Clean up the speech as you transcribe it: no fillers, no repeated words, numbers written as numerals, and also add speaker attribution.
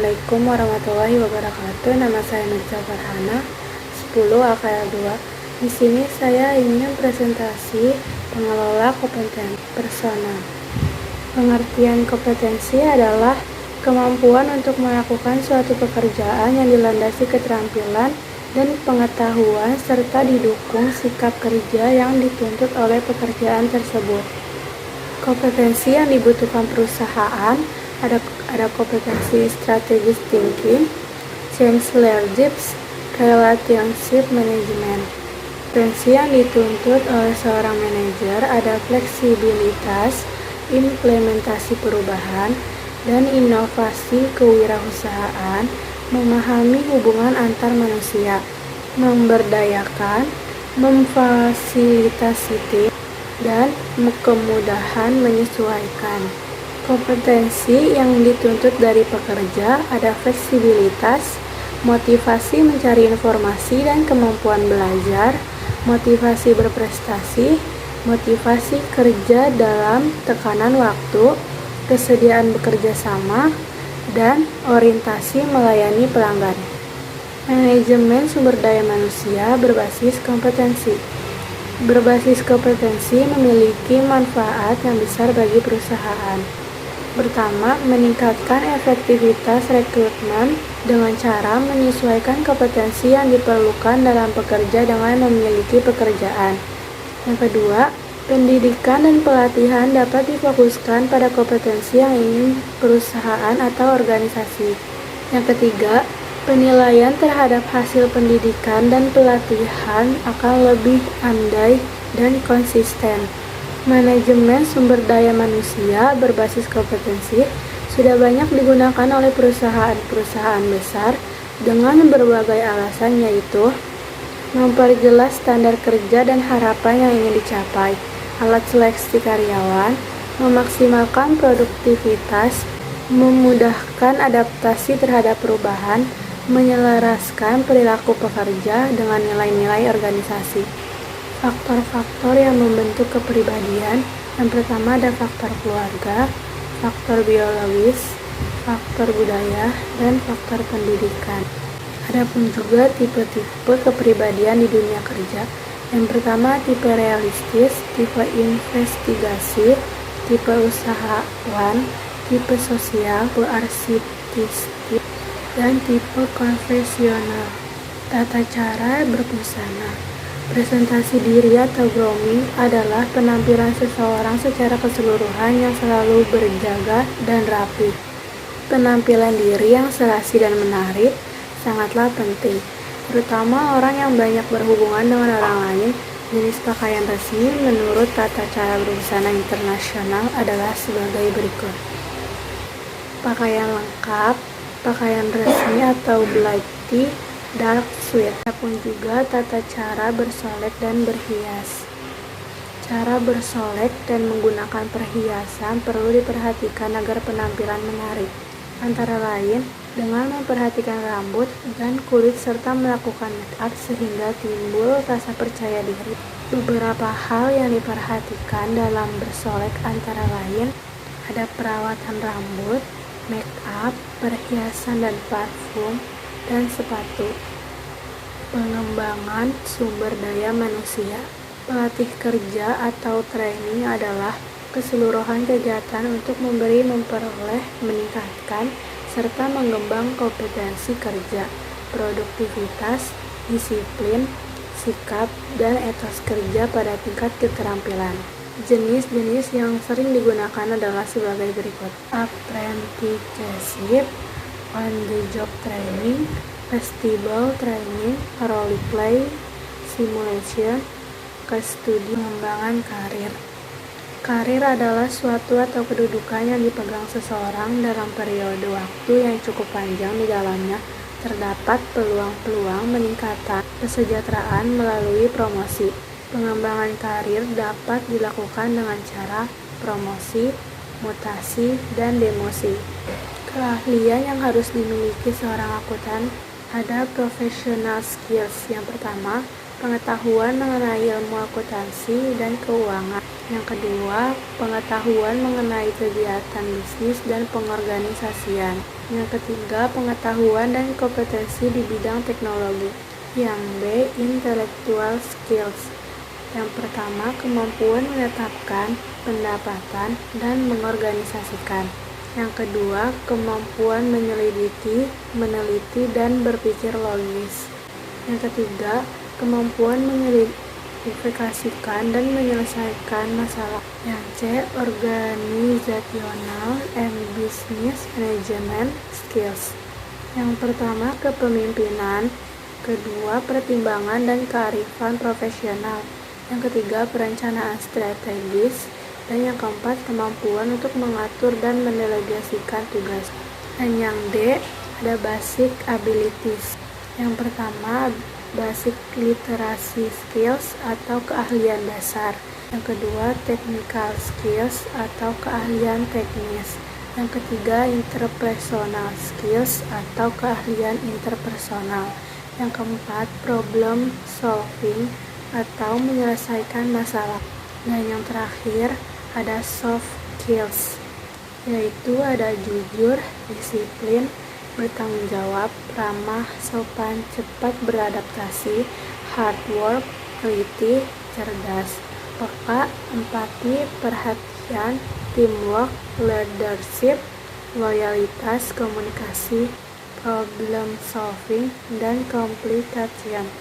Speaker 1: Assalamualaikum warahmatullahi wabarakatuh. Nama saya Nurja Farhana, 10 AKL 2. Di sini saya ingin presentasi pengelola kompetensi personal. Pengertian kompetensi adalah kemampuan untuk melakukan suatu pekerjaan yang dilandasi keterampilan dan pengetahuan serta didukung sikap kerja yang dituntut oleh pekerjaan tersebut. Kompetensi yang dibutuhkan perusahaan ada kompetensi strategic thinking, change leadership, relationship management. Kompetensi yang dituntut oleh seorang manajer ada fleksibilitas, implementasi perubahan, dan inovasi kewirausahaan, memahami hubungan antar manusia, memberdayakan, memfasilitasi tim, dan kemudahan menyesuaikan. Kompetensi yang dituntut dari pekerja ada fleksibilitas, motivasi mencari informasi dan kemampuan belajar, motivasi berprestasi, motivasi kerja dalam tekanan waktu, kesediaan bekerja sama, dan orientasi melayani pelanggan. Manajemen sumber daya manusia berbasis kompetensi. Berbasis kompetensi memiliki manfaat yang besar bagi perusahaan. Pertama, meningkatkan efektivitas rekrutmen dengan cara menyesuaikan kompetensi yang diperlukan dalam pekerja dengan memiliki pekerjaan. Yang kedua, pendidikan dan pelatihan dapat difokuskan pada kompetensi yang ingin perusahaan atau organisasi. Yang ketiga, penilaian terhadap hasil pendidikan dan pelatihan akan lebih andai dan konsisten. Manajemen sumber daya manusia berbasis kompetensi sudah banyak digunakan oleh perusahaan-perusahaan besar dengan berbagai alasan, yaitu memperjelas standar kerja dan harapan yang ingin dicapai, alat seleksi karyawan, memaksimalkan produktivitas, memudahkan adaptasi terhadap perubahan, menyelaraskan perilaku pekerja dengan nilai-nilai organisasi. Faktor-faktor yang membentuk kepribadian, yang pertama ada faktor keluarga, faktor biologis, faktor budaya, dan faktor pendidikan. Adapun juga tipe-tipe kepribadian di dunia kerja. Yang pertama tipe realistis, tipe investigasi, tipe usahawan, tipe sosial, tipe artistik, dan tipe konvensional. Tata cara berbusana. Presentasi diri atau grooming adalah penampilan seseorang secara keseluruhan yang selalu berjaga dan rapi. Penampilan diri yang serasi dan menarik sangatlah penting, terutama orang yang banyak berhubungan dengan orang lain. Jenis pakaian resmi menurut tata cara berbusana internasional adalah sebagai berikut. Pakaian lengkap, pakaian resmi atau black tie, dark suit. Adapun juga tata cara bersolek dan berhias. Cara bersolek dan menggunakan perhiasan perlu diperhatikan agar penampilan menarik, antara lain dengan memperhatikan rambut dan kulit serta melakukan make up sehingga timbul rasa percaya diri. Beberapa hal yang diperhatikan dalam bersolek antara lain ada perawatan rambut, make up, perhiasan dan parfum, dan sepatu. Pengembangan sumber daya manusia. Pelatih kerja atau training adalah keseluruhan kegiatan untuk memberi, memperoleh, meningkatkan, serta mengembang kompetensi kerja, produktivitas, disiplin, sikap, dan etos kerja pada tingkat keterampilan. Jenis-jenis yang sering digunakan adalah sebagai berikut: apprenticeship, on-the-job training, festival training, role play, simulation, studi pengembangan karir. Karir adalah suatu atau kedudukan yang dipegang seseorang dalam periode waktu yang cukup panjang. Di dalamnya terdapat peluang-peluang meningkatan kesejahteraan melalui promosi. Pengembangan karir dapat dilakukan dengan cara promosi, mutasi, dan demosi. Keahlian yang harus dimiliki seorang akuntan ada professional skills. Yang pertama, pengetahuan mengenai ilmu akuntansi dan keuangan. Yang kedua, pengetahuan mengenai kegiatan bisnis dan pengorganisasian. Yang ketiga, pengetahuan dan kompetensi di bidang teknologi. Yang B, intellectual skills. Yang pertama, kemampuan menetapkan pendapatan dan mengorganisasikan. Yang kedua, kemampuan menyelidiki, meneliti, dan berpikir logis. Yang ketiga, kemampuan mengidentifikasikan dan menyelesaikan masalah. Yang C, organizational and business management skills. Yang pertama, kepemimpinan. Kedua, pertimbangan dan kearifan profesional. Yang ketiga, perencanaan strategis. Dan yang keempat, kemampuan untuk mengatur dan mendelegasikan tugas. Dan yang D, ada basic abilities. Yang pertama, basic literacy skills atau keahlian dasar. Yang kedua, technical skills atau keahlian teknis. Yang ketiga, interpersonal skills atau keahlian interpersonal. Yang keempat, problem solving atau menyelesaikan masalah. Dan yang terakhir, ada soft skills, yaitu ada jujur, disiplin, bertanggung jawab, ramah, sopan, cepat beradaptasi, hard work, teliti, cerdas, peka, empati, perhatian, teamwork, leadership, loyalitas, komunikasi, problem solving, dan complication.